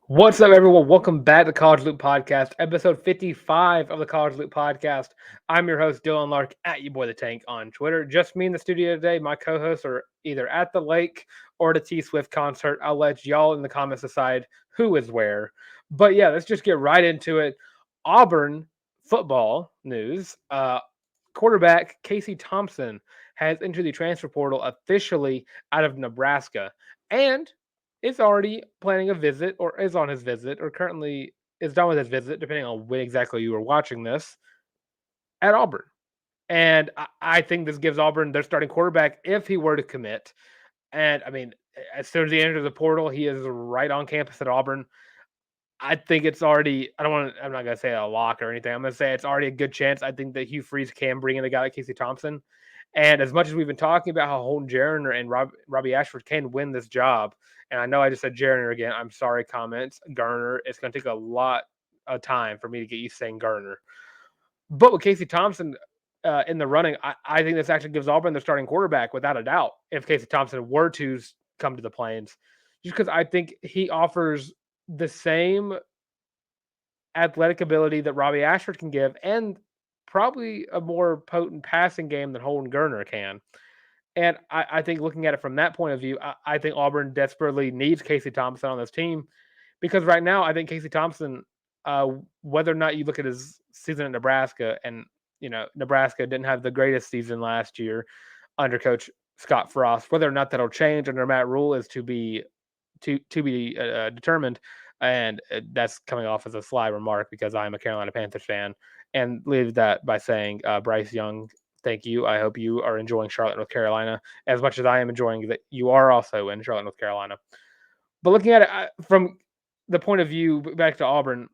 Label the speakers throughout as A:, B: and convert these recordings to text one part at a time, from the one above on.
A: What's up, everyone? Welcome back to College Loop Podcast, episode 55 of the College Loop Podcast. I'm your host, Dylan Larck, at you boy the tank on Twitter. Just me in the studio today. My co-hosts are either at the lake or at a T Swift concert. I'll let y'all in the comments decide who is where. But yeah, let's just get right into it. Auburn football news. Quarterback Casey Thompson has entered the transfer portal officially out of Nebraska. And is already planning a visit or is on his visit or currently is done with his visit, depending on when exactly you were watching this, at Auburn. And I think this gives Auburn their starting quarterback if he were to commit. And I mean, as soon as he enters the portal, he is right on campus at Auburn. I think it's already, I'm not going to say a lock or anything. I'm going to say it's already a good chance. I think that Hugh Freeze can bring in a guy like Casey Thompson. And as much as we've been talking about how Holton Geriner and Robbie Ashford can win this job, and I know I just said Geriner again. I'm sorry, comments. Garner. It's going to take a lot of time for me to get used to saying Garner. But with Casey Thompson in the running, I think this actually gives Auburn their starting quarterback without a doubt if Casey Thompson were to come to the Plains. Just because I think he offers the same athletic ability that Robbie Ashford can give and probably a more potent passing game than Holden Geriner can. And I think looking at it from that point of view, I think Auburn desperately needs Casey Thompson on this team because right now I think Casey Thompson, whether or not you look at his season at Nebraska, and Nebraska didn't have the greatest season last year under Coach Scott Frost. Whether or not that'll change under Matt Rule is to be determined. And that's coming off as a sly remark because I'm a Carolina Panthers fan. And leave that by saying, Bryce Young, thank you. I hope you are enjoying Charlotte, North Carolina as much as I am enjoying that you are also in Charlotte, North Carolina. But looking at it from the point of view back to Auburn,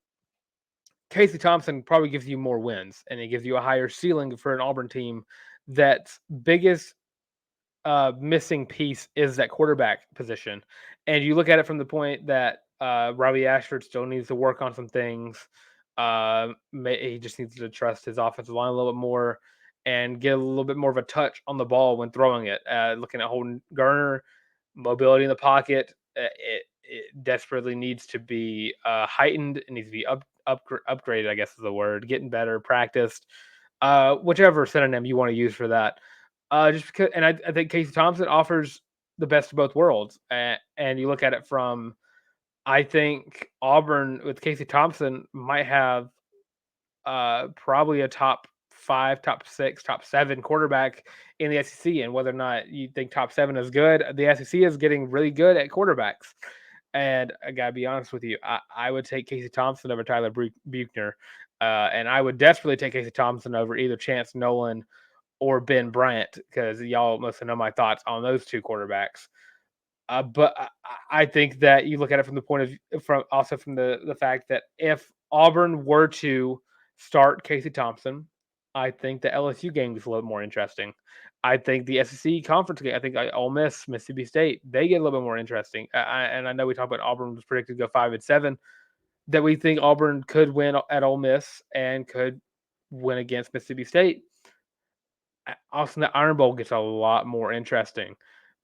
A: Casey Thompson probably gives you more wins and it gives you a higher ceiling for an Auburn team that's biggest missing piece is that quarterback position. And you look at it from the point that Robbie Ashford still needs to work on some things. He just needs to trust his offensive line a little bit more and get a little bit more of a touch on the ball when throwing it. Looking at Holden Garner, mobility in the pocket, it desperately needs to be heightened. It needs to be upgraded, I guess is the word. Getting better, practiced, whichever synonym you want to use for that. Just because, and I think Casey Thompson offers the best of both worlds. And you look at it from, I think Auburn with Casey Thompson might have probably a top 5, top 6, top 7 quarterback in the SEC. And whether or not you think top 7 is good, the SEC is getting really good at quarterbacks. And I gotta be honest with you, I would take Casey Thompson over Tyler Buchner, and I would desperately take Casey Thompson over either Chance Nolan or Ben Bryant because y'all must know my thoughts on those two quarterbacks. But I think that you look at it from the point of from the fact that if Auburn were to start Casey Thompson, I think the LSU game is a little more interesting. I think the SEC conference game, I think Ole Miss, Mississippi State, they get a little bit more interesting. And I know we talked about Auburn was predicted to go 5-7. That we think Auburn could win at Ole Miss and could win against Mississippi State. Also, the Iron Bowl gets a lot more interesting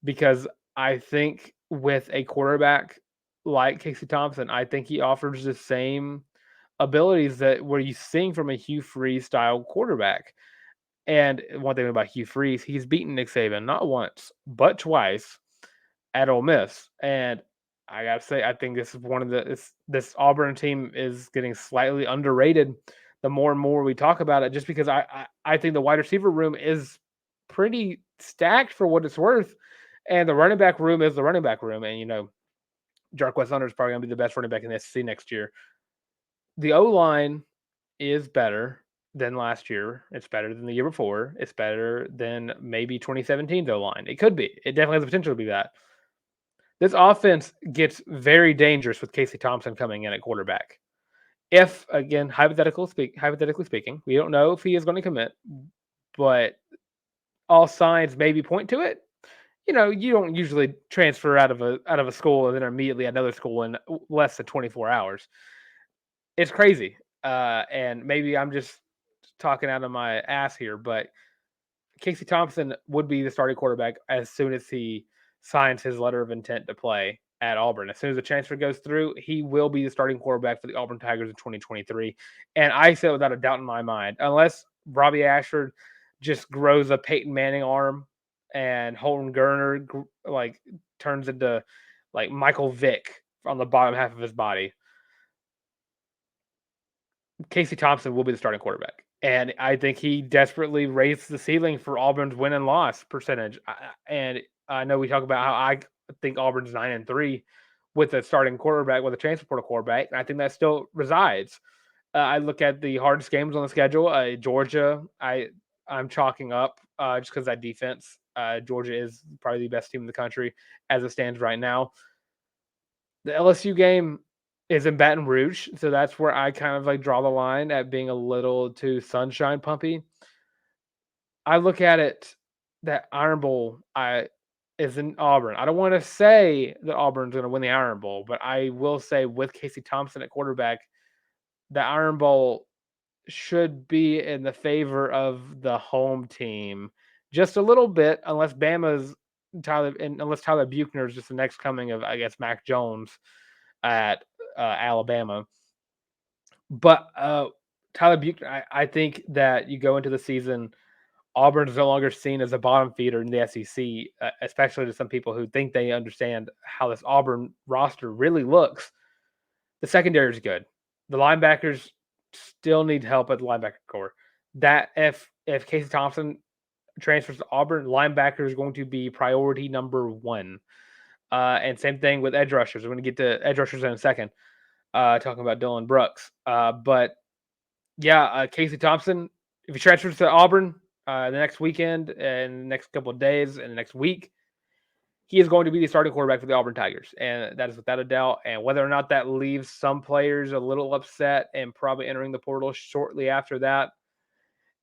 A: because I think with a quarterback like Casey Thompson, I think he offers the same abilities that were you seeing from a Hugh Freeze style quarterback. And one thing about Hugh Freeze, he's beaten Nick Saban not once but twice at Ole Miss. And I gotta say, I think this is one of this Auburn team is getting slightly underrated. The more and more we talk about it, just because I think the wide receiver room is pretty stacked for what it's worth, and the running back room is the running back room. And Jarquez Hunter is probably gonna be the best running back in the SEC next year. The O line is better than last year. It's better than the year before. It's better than maybe 2017's O line. It could be. It definitely has the potential to be that. This offense gets very dangerous with Casey Thompson coming in at quarterback. If again, hypothetically speaking, we don't know if he is going to commit, but all signs maybe point to it. You don't usually transfer out of a school and then immediately another school in less than 24 hours. It's crazy, and maybe I'm just talking out of my ass here, but Casey Thompson would be the starting quarterback as soon as he signs his letter of intent to play at Auburn. As soon as the transfer goes through, he will be the starting quarterback for the Auburn Tigers in 2023. And I say without a doubt in my mind, unless Robbie Ashford just grows a Peyton Manning arm and Holden Geriner like turns into like Michael Vick on the bottom half of his body, Casey Thompson will be the starting quarterback. And I think he desperately raised the ceiling for Auburn's win and loss percentage. And I know we talk about how I think Auburn's 9-3 with a starting quarterback, with a transfer portal quarterback. And I think that still resides. I look at the hardest games on the schedule. Georgia, I'm chalking up just because that defense. Georgia is probably the best team in the country as it stands right now. The LSU game is in Baton Rouge, so that's where I kind of like draw the line at being a little too sunshine pumpy. I look at it that Iron Bowl is in Auburn. I don't want to say that Auburn's going to win the Iron Bowl, but I will say with Casey Thompson at quarterback, the Iron Bowl should be in the favor of the home team just a little bit, unless Tyler Buchner is just the next coming of, I guess, Mac Jones at Alabama. But Tyler Buchner, I think that you go into the season, Auburn is no longer seen as a bottom feeder in the SEC, especially to some people who think they understand how this Auburn roster really looks. The secondary is good. The linebackers still need help at the linebacker core. That if Casey Thompson transfers to Auburn, linebacker is going to be priority number one. And same thing with edge rushers. We're going to get to edge rushers in a second, talking about Dylan Brooks. But yeah, Casey Thompson, if he transfers to Auburn the next weekend and the next couple of days and the next week, he is going to be the starting quarterback for the Auburn Tigers. And that is without a doubt. And whether or not that leaves some players a little upset and probably entering the portal shortly after that,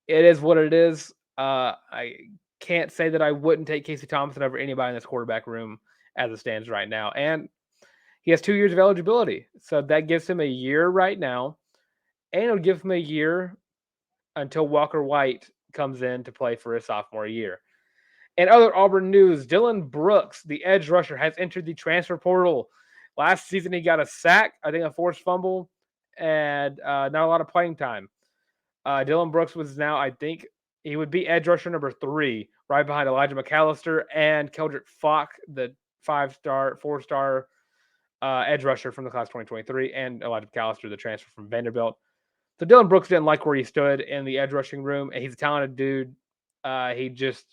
A: it is what it is. I can't say that I wouldn't take Casey Thompson over anybody in this quarterback room as it stands right now. And he has 2 years of eligibility. So that gives him a year right now. And it'll give him a year until Walker White comes in to play for his sophomore year. In other Auburn news, Dylan Brooks, the edge rusher, has entered the transfer portal. Last season, he got a sack, I think a forced fumble, and not a lot of playing time. Dylan Brooks was now, I think, he would be edge rusher number 3, right behind Elijah McAllister and Keldrick Falk, the 4-star edge rusher from the class 2023, and Elijah McAllister, the transfer from Vanderbilt. So Dylan Brooks didn't like where he stood in the edge rushing room, and he's a talented dude. He just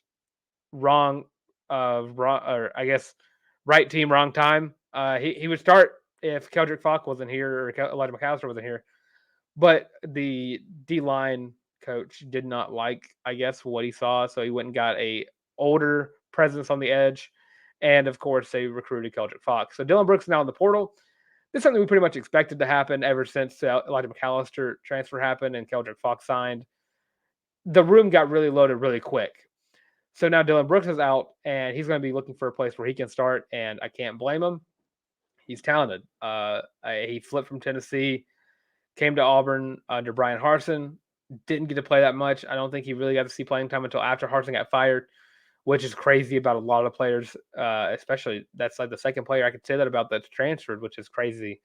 A: wrong, or I guess right team, wrong time. He would start if Keldrick Falk wasn't here or Elijah McAllister wasn't here, but the D-line coach did not like, I guess, what he saw, so he went and got a older presence on the edge, and of course they recruited Keldrick Falk. So Dylan Brooks is now in the portal. This is something we pretty much expected to happen ever since Elijah McAllister transfer happened and Keldrick Falk signed. The room got really loaded really quick. So now Dylan Brooks is out, and he's going to be looking for a place where he can start, and I can't blame him. He's talented. He flipped from Tennessee, came to Auburn under Brian Harsin, didn't get to play that much. I don't think he really got to see playing time until after Harsin got fired, which is crazy about a lot of players, especially that's like the second player I could say that about that's transferred, which is crazy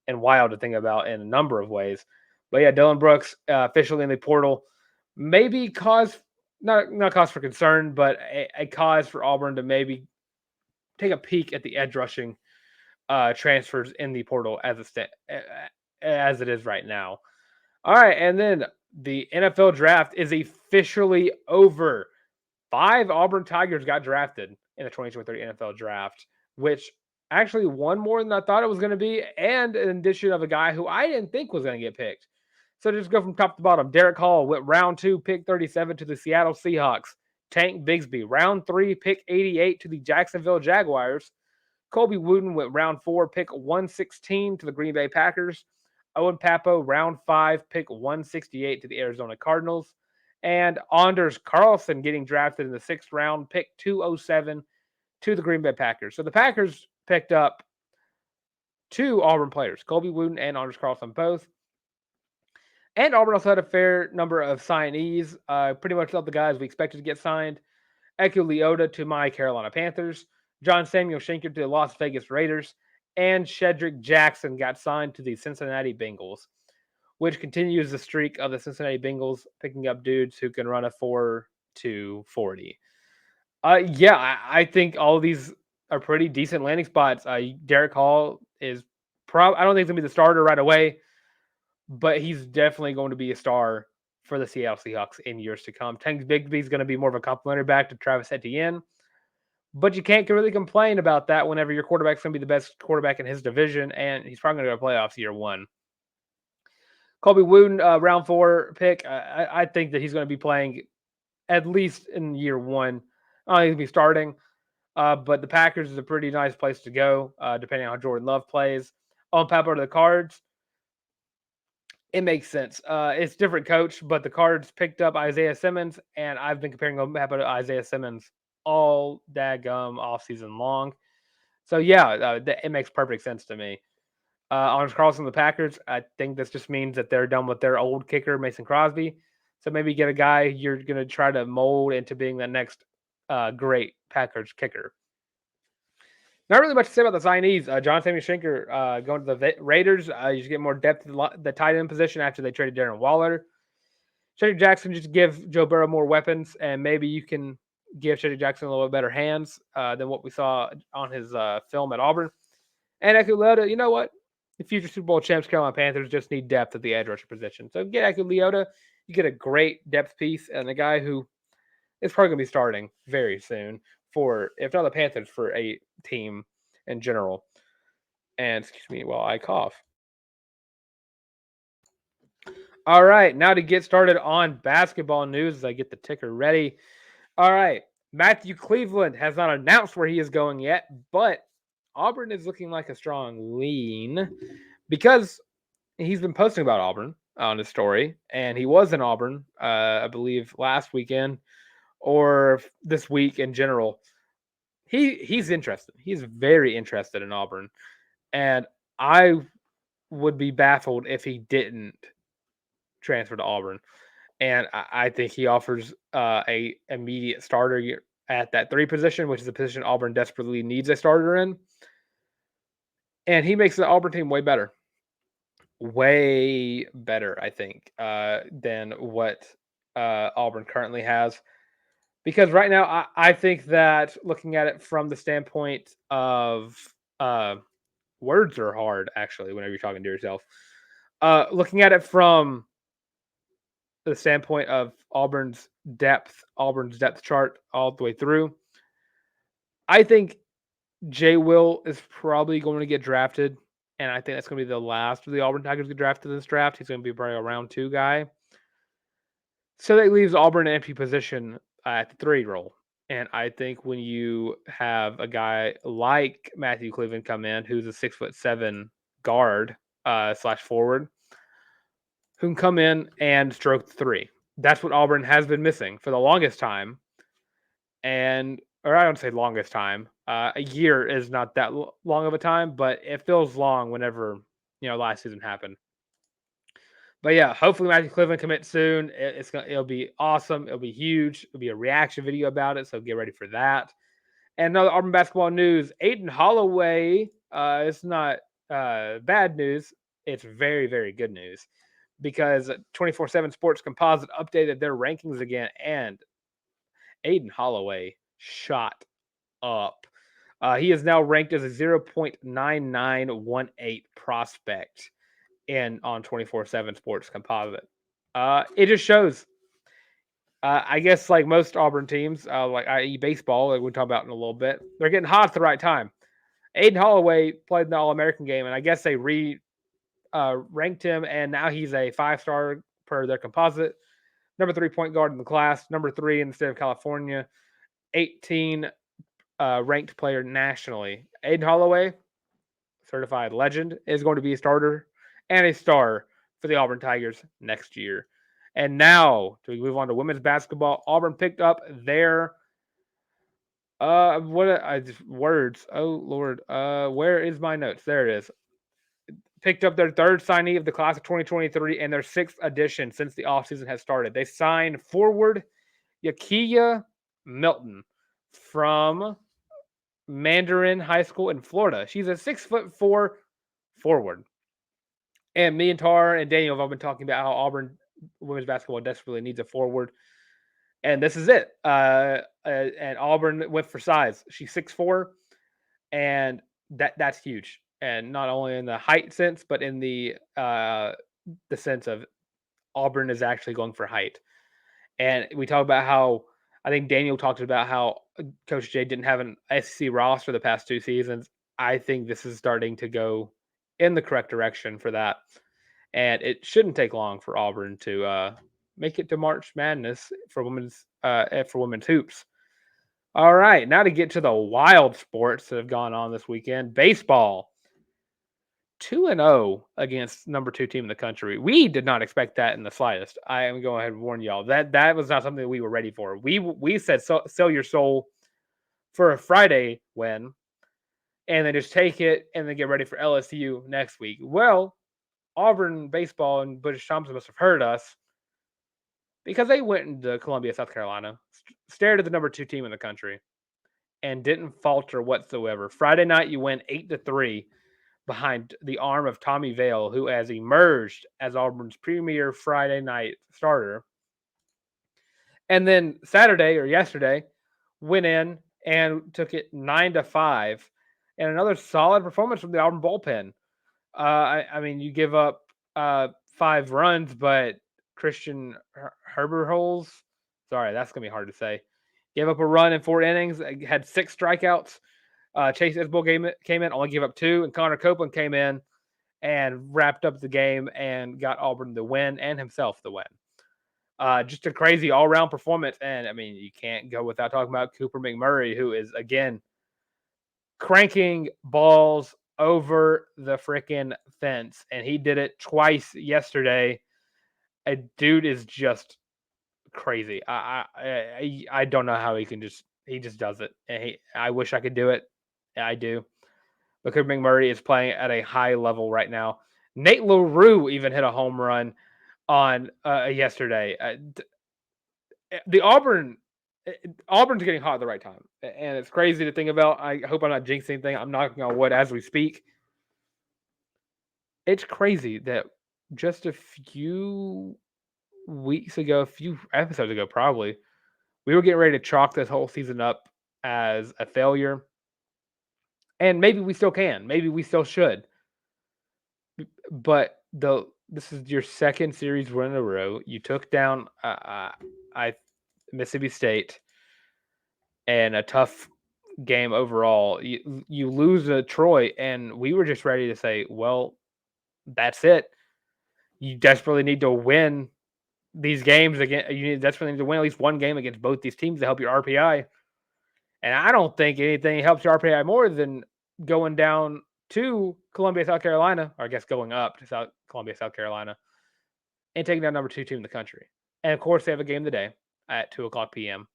A: and wild to think about in a number of ways. But yeah, Dylan Brooks officially in the portal, maybe not cause for concern, but a cause for Auburn to maybe take a peek at the edge rushing transfers in the portal as it is right now. All right, and then the NFL draft is officially over. 5 Auburn Tigers got drafted in the 2023 NFL draft, which actually one more than I thought it was going to be, and an addition of a guy who I didn't think was going to get picked. So just go from top to bottom. Derek Hall went round 2, pick 37 to the Seattle Seahawks. Tank Bigsby, round 3, pick 88 to the Jacksonville Jaguars. Colby Wooden went round 4, pick 116 to the Green Bay Packers. Owen Papo, round 5, pick 168 to the Arizona Cardinals. And Anders Carlson getting drafted in the 6th round, pick 207 to the Green Bay Packers. So the Packers picked up 2 Auburn players, Colby Wooden and Anders Carlson both. And Auburn also had a fair number of signees. Pretty much all the guys we expected to get signed. Eku Leota to my Carolina Panthers. John Samuel Schenker to the Las Vegas Raiders, and Shedrick Jackson got signed to the Cincinnati Bengals, which continues the streak of the Cincinnati Bengals picking up dudes who can run a 4.240. Yeah, I think all of these are pretty decent landing spots. Derek Hall is I don't think he's going to be the starter right away, but he's definitely going to be a star for the Seattle Seahawks in years to come. Tank Bigsby is going to be more of a complimentary back to Travis Etienne, but you can't really complain about that whenever your quarterback's going to be the best quarterback in his division, and he's probably going to go to playoffs year one. Colby Wooden, round 4 pick. I think that he's going to be playing at least in year one. I don't think he'll be starting, but the Packers is a pretty nice place to go, depending on how Jordan Love plays. On paper to the Cards, it makes sense. It's different coach, but the Cards picked up Isaiah Simmons, and I've been comparing Opapo to Isaiah Simmons all daggum off season long. So yeah, it makes perfect sense to me. Orange Carlson, the Packers, I think this just means that they're done with their old kicker, Mason Crosby. So maybe get a guy you're going to try to mold into being the next great Packers kicker. Not really much to say about the signees. John Samuel Schenker going to the Raiders. You just get more depth at the tight end position after they traded Darren Waller. Shedrick Jackson just give Joe Burrow more weapons, and maybe you can give Shedrick Jackson a little bit better hands than what we saw on his film at Auburn. And Leota, you know what? The future Super Bowl champs Carolina Panthers just need depth at the edge rusher position. So get Leota, you get a great depth piece and a guy who is probably going to be starting very soon for, if not the Panthers, for a team in general. And excuse me while I cough. All right, now to get started on basketball news as I get the ticker ready. All right, Matthew Cleveland has not announced where he is going yet, but Auburn is looking like a strong lean because he's been posting about Auburn on his story, and he was in Auburn, I believe, last weekend or this week in general. He's interested. He's very interested in Auburn, and I would be baffled if he didn't transfer to Auburn. And I think he offers a immediate starter at that 3 position, which is a position Auburn desperately needs a starter in. And he makes the Auburn team way better. Way better, I think, than what Auburn currently has. Because right now, I think that looking at it from the standpoint of words are hard, actually, whenever you're talking to yourself. Looking at it from the standpoint of Auburn's depth chart all the way through, I think Jay Will is probably going to get drafted, and I think that's going to be the last of the Auburn Tigers to get drafted in this draft. He's going to be probably a round 2 guy. So that leaves Auburn an empty position at the 3 role. And I think when you have a guy like Matthew Cleveland come in, who's a 6'7" guard / forward, who can come in and stroke the 3. That's what Auburn has been missing for the longest time. Or I don't say longest time. A year is not that long of a time, but it feels long whenever, last season happened. But yeah, hopefully Matthew Cleveland commits soon. It'll be awesome. It'll be huge. It'll be a reaction video about it, so get ready for that. And another Auburn basketball news: Aiden Holloway. It's not bad news. It's very, very good news because 24/7 Sports Composite updated their rankings again, and Aiden Holloway shot up. He is now ranked as a 0.9918 prospect on 24/7 Sports Composite. It just shows. I guess like most Auburn teams, like i.e. baseball, like we'll talk about in a little bit, they're getting hot at the right time. Aiden Holloway played in the All-American game, and I guess they ranked him, and now he's a 5-star per their composite. Number 3 point guard in the class, number 3 in the state of California, 18 ranked player nationally. Aiden Holloway, certified legend, is going to be a starter and a star for the Auburn Tigers next year. And now, to move on to women's basketball, Auburn picked up their words. Oh Lord, where is my notes? There it is. Picked up their 3rd signee of the class of 2023 and their 6th addition since the offseason has started. They signed forward Yakia Milton from Mandarin High School in Florida. She's a 6'4" forward. And me and Tarr and Daniel have all been talking about how Auburn women's basketball desperately needs a forward. And this is it. And Auburn went for size. She's 6'4", and that's huge. And not only in the height sense, but in the sense of Auburn is actually going for height. And we talk about how I think Daniel talked about how Coach J didn't have an SEC roster the past 2 seasons. I think this is starting to go in the correct direction for that, and it shouldn't take long for Auburn to make it to March Madness for women's hoops. All right, now to get to the wild sports that have gone on this weekend. Baseball. 2-0 against number 2 team in the country. We did not expect that in the slightest. I am going ahead and warn y'all that was not something that we were ready for. We said sell your soul for a Friday win, and then just take it and then get ready for LSU next week. Well, Auburn baseball and Butch Thompson must have heard us because they went into Columbia, South Carolina, stared at the number 2 team in the country, and didn't falter whatsoever. Friday night, you win 8-3. Behind the arm of Tommy Vale, who has emerged as Auburn's premier Friday night starter. And then Saturday or yesterday, went in and took it 9-5, and another solid performance from the Auburn bullpen. I mean, you give up 5 runs, but Christian Herberholz, sorry, that's gonna be hard to say, gave up a run in 4 innings, had 6 strikeouts. Chase Isbell came in, only gave up 2, and Connor Copeland came in and wrapped up the game and got Auburn the win and himself the win. Just a crazy all-around performance, and I mean, you can't go without talking about Cooper McMurray, who is again cranking balls over the freaking fence, and he did it twice yesterday. A dude is just crazy. I don't know how he just does it. And I wish I could do it. I do. But Cooper McMurray is playing at a high level right now. Nate LaRue even hit a home run on yesterday. The Auburn's getting hot at the right time, and it's crazy to think about. I hope I'm not jinxing anything. I'm knocking on wood as we speak. It's crazy that just a few weeks ago, a few episodes ago, probably, we were getting ready to chalk this whole season up as a failure. And maybe we still can. Maybe we still should. But this is your second series win in a row. You took down Mississippi State and a tough game overall. You lose to Troy, and we were just ready to say, well, that's it. You desperately need to win these games again. You desperately need to win at least one game against both these teams to help your RPI. And I don't think anything helps your RPI more than going down to Columbia, South Carolina, or I guess going up to Columbia, South Carolina, and taking down number 2 team in the country. And of course, they have a game today at 2:00 p.m.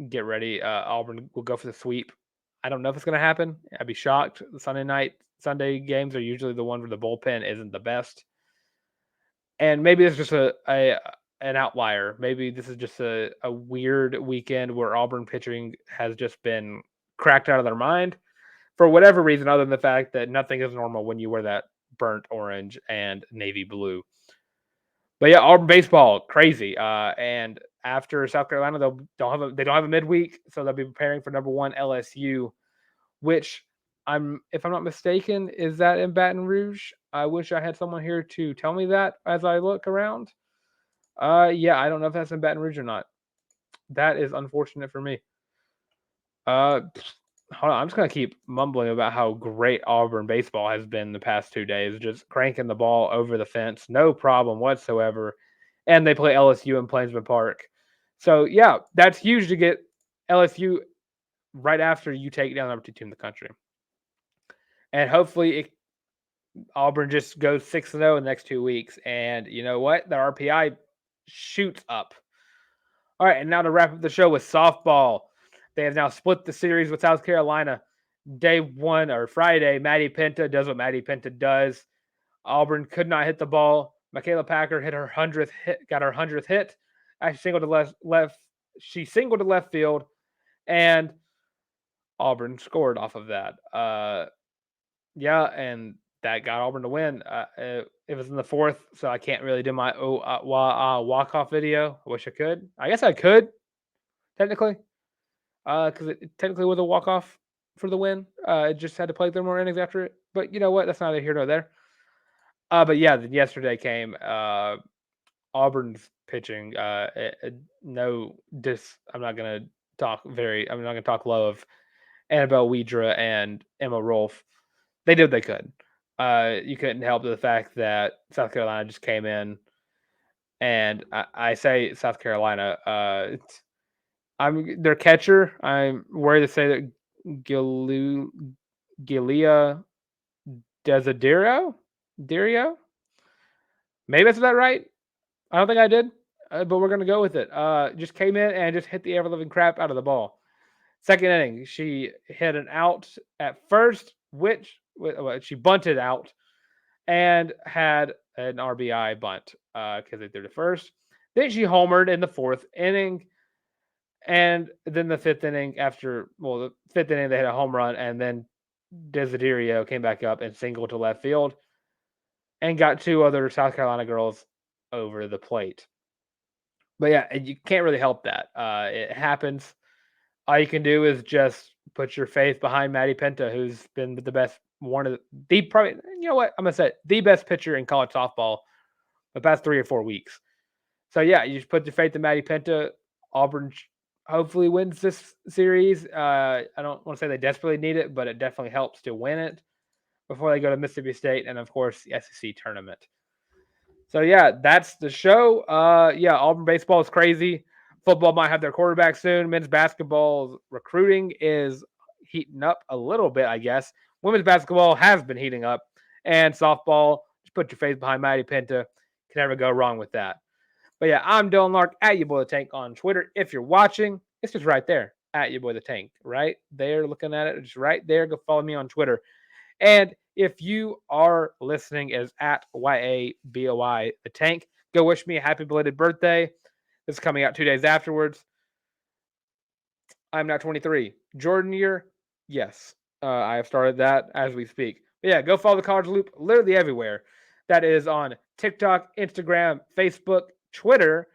A: Get ready. Auburn will go for the sweep. I don't know if it's going to happen. I'd be shocked. The Sunday games are usually the one where the bullpen isn't the best. And maybe it's just an outlier. Maybe this is just a weird weekend where Auburn pitching has just been cracked out of their mind for whatever reason, other than the fact that nothing is normal when you wear that burnt orange and navy blue. But yeah, Auburn baseball, crazy. And after South Carolina, they don't have a midweek, so they'll be preparing for number 1 LSU, which if I'm not mistaken, is that in Baton Rouge? I wish I had someone here to tell me that as I look around. Yeah, I don't know if that's in Baton Rouge or not. That is unfortunate for me. Hold on, I'm just gonna keep mumbling about how great Auburn baseball has been the past 2 days, just cranking the ball over the fence, no problem whatsoever. And they play LSU in Plainsman Park. So yeah, that's huge to get LSU right after you take down the number 2 team in the country. And hopefully Auburn just goes 6-0 in the next 2 weeks. And you know what? The RPI shoots up. All right, and now to wrap up the show with softball. They have now split the series with South Carolina. Day 1 or Friday, Maddie Penta does what Maddie Penta does. Auburn could not hit the ball. Michaela Packard hit her 100th hit, got her 100th hit. She singled to left field, and Auburn scored off of that. Yeah, and that got Auburn to win. It was in the fourth, so I can't really do my walk-off video. I wish I could. I guess I could, technically, because it technically was a walk-off for the win. It just had to play 3 more innings after it. But you know what? That's neither here nor there. But yeah, then yesterday came. Auburn's pitching. No I'm not gonna I'm not gonna talk low of Annabelle Weidra and Emma Rolfe. They did what they could. You couldn't help the fact that South Carolina just came in, and I say South Carolina. I'm their catcher. I'm worried to say that Gilia Desiderio. Maybe that's that right. I don't think I did, but we're gonna go with it. Just came in and just hit the ever living crap out of the ball. Second inning, she hit an out at first, which she bunted out and had an RBI bunt because they threw to first. Then she homered in the 4th inning, and then the 5th inning the 5th inning they had a home run, and then Desiderio came back up and singled to left field and got 2 other South Carolina girls over the plate. But yeah, you can't really help that. It happens. All you can do is just put your faith behind Maddie Penta, who's been the best, one of the probably, you know what, I'm gonna say the best pitcher in college softball the past 3 or 4 weeks. So yeah, you just put your faith in Maddie Penta. Auburn hopefully wins this series. I don't want to say they desperately need it, but it definitely helps to win it before they go to Mississippi State and of course the SEC tournament. So yeah, that's the show. Yeah, Auburn baseball is crazy. Football might have their quarterback soon. Men's basketball recruiting is heating up a little bit, I guess. Women's basketball has been heating up, and softball. Just put your face behind Maddie Penta. Can never go wrong with that. But yeah, I'm Dylan Larck at your boy the Tank on Twitter. If you're watching, it's just right there at your boy the Tank, right there. Looking at it, just right there. Go follow me on Twitter. And if you are listening as at YABOY the Tank, go wish me a happy belated birthday. This is coming out 2 days afterwards. I'm now 23. Jordan year? Yes. I have started that as we speak. But yeah, go follow the College Loop literally everywhere. That is on TikTok, Instagram, Facebook, Twitter,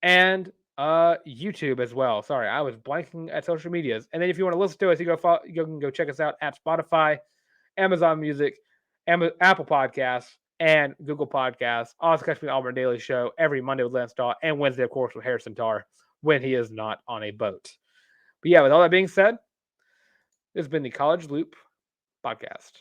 A: and YouTube as well. Sorry, I was blanking at social medias. And then if you want to listen to us, you can go check us out at Spotify, Amazon Music, Apple Podcasts, and Google Podcasts. Also catch me on Auburn Daily Show every Monday with Lance Daw and Wednesday, of course, with Harrison Tarr when he is not on a boat. But yeah, with all that being said, this has been the College Loop Podcast.